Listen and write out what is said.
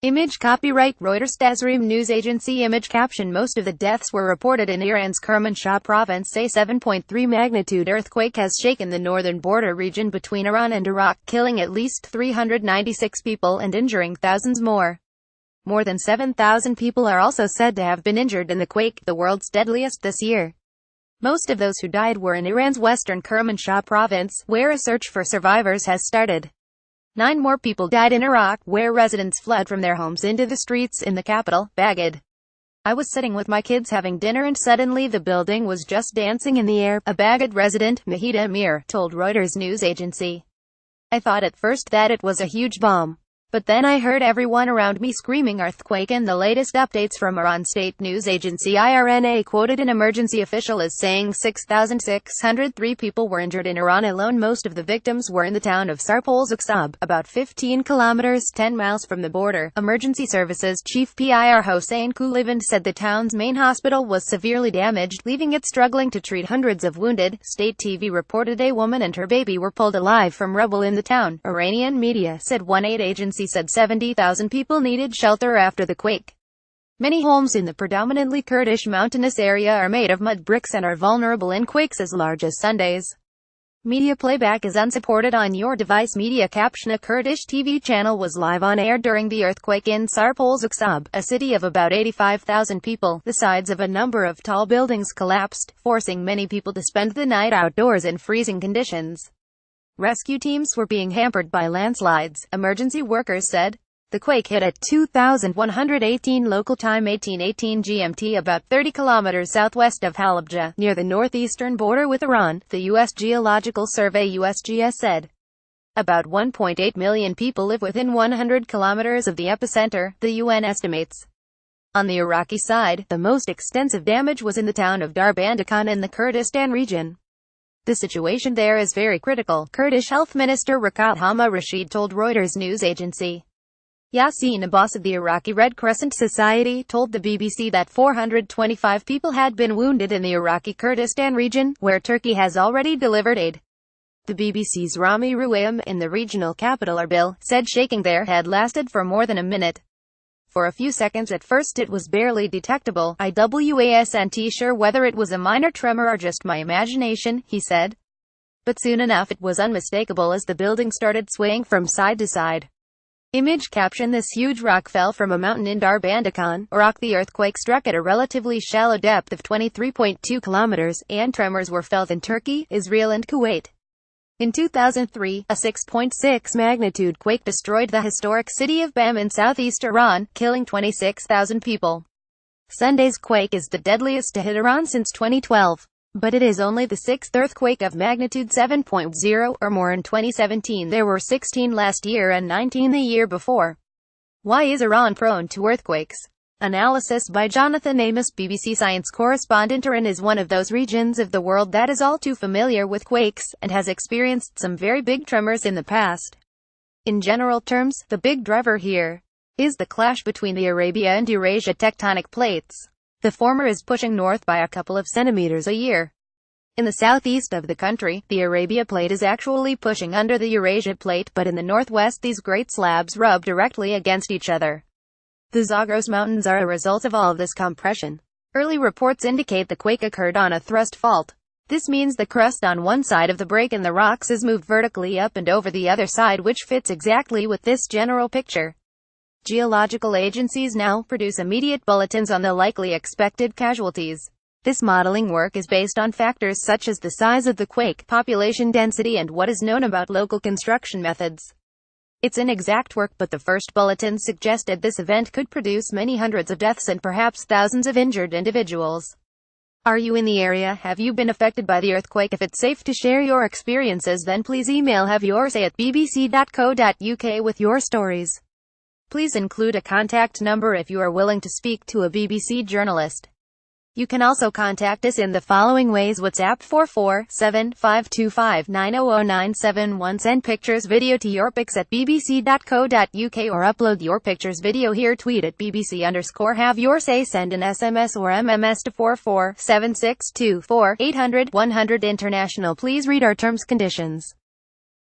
Image copyright Reuters. Tasrim news agency. Image caption. Most of the deaths were reported in Iran's Kermanshah province. A 7.3 magnitude earthquake has shaken the northern border region between Iran and Iraq, killing at least 396 people and injuring thousands more. More than 7,000 people are also said to have been injured in the quake, the world's deadliest this year. Most of those who died were in Iran's western Kermanshah province, where a search for survivors has started. 9 more people died in Iraq, where residents fled from their homes into the streets in the capital, Baghdad. I was sitting with my kids having dinner and suddenly the building was just dancing in the air, a Baghdad resident, Mahida Amir, told Reuters news agency. I thought at first that it was a huge bomb. But then I heard everyone around me screaming earthquake. And the latest updates from Iran state news agency IRNA quoted an emergency official as saying 6,603 people were injured in Iran alone. Most of the victims were in the town of Sarpol-Zuksab, about 15 kilometers 10 miles from the border. Emergency services chief PIR Hossein Kulivand said the town's main hospital was severely damaged, leaving it struggling to treat hundreds of wounded. State TV reported a woman and her baby were pulled alive from rubble in the town. Iranian media said one aid agency said 70,000 people needed shelter after the quake. Many homes in the predominantly Kurdish mountainous area are made of mud bricks and are vulnerable in quakes as large as Sundays. Media playback is unsupported on your device. Media caption. A Kurdish TV channel was live on air during the earthquake in Sarpol-Zuksab, a city of about 85,000 people. The sides of a number of tall buildings collapsed, forcing many people to spend the night outdoors in freezing conditions. Rescue teams were being hampered by landslides, emergency workers said. The quake hit at 2118 local time 1818 GMT, about 30 kilometers southwest of Halabja, near the northeastern border with Iran, the U.S. Geological Survey USGS said. About 1.8 million people live within 100 kilometers of the epicenter, the UN estimates. On the Iraqi side, the most extensive damage was in the town of Darbandakan in the Kurdistan region. The situation there is very critical, Kurdish Health Minister Rakat Hama Rashid told Reuters news agency. Yassin Abbas of the Iraqi Red Crescent Society told the BBC that 425 people had been wounded in the Iraqi Kurdistan region, where Turkey has already delivered aid. The BBC's Rami Rouayem, in the regional capital Erbil, said shaking there had lasted for more than a minute. For a few seconds at first it was barely detectable. I wasn't sure whether it was a minor tremor or just my imagination, he said. But soon enough it was unmistakable as the building started swaying from side to side. Image caption. This huge rock fell from a mountain in Darbandakan, Iraq. The earthquake struck at a relatively shallow depth of 23.2 kilometers, and tremors were felt in Turkey, Israel and Kuwait. In 2003, a 6.6 magnitude quake destroyed the historic city of Bam in southeast Iran, killing 26,000 people. Sunday's quake is the deadliest to hit Iran since 2012. But it is only the 6th earthquake of magnitude 7.0 or more in 2017. There were 16 last year and 19 the year before. Why is Iran prone to earthquakes? Analysis by Jonathan Amos, BBC Science correspondent. Iran is one of those regions of the world that is all too familiar with quakes, and has experienced some very big tremors in the past. In general terms, the big driver here is the clash between the Arabia and Eurasia tectonic plates. The former is pushing north by a couple of centimeters a year. In the southeast of the country, the Arabia plate is actually pushing under the Eurasia plate, but in the northwest these great slabs rub directly against each other. The Zagros Mountains are a result of all of this compression. Early reports indicate the quake occurred on a thrust fault. This means the crust on one side of the break in the rocks is moved vertically up and over the other side, which fits exactly with this general picture. Geological agencies now produce immediate bulletins on the likely expected casualties. This modeling work is based on factors such as the size of the quake, population density, and what is known about local construction methods. It's inexact work, but the first bulletins suggested this event could produce many hundreds of deaths and perhaps thousands of injured individuals. Are you in the area? Have you been affected by the earthquake? If it's safe to share your experiences, then please email haveyourSay@bbc.co.uk with your stories. Please include a contact number if you are willing to speak to a BBC journalist. You can also contact us in the following ways: WhatsApp 447-525-900-971, send pictures video to yourpics@bbc.co.uk or upload your pictures video here, tweet at bbc_haveyoursay, send an SMS or MMS to 447624800 100 international. Please read our terms conditions.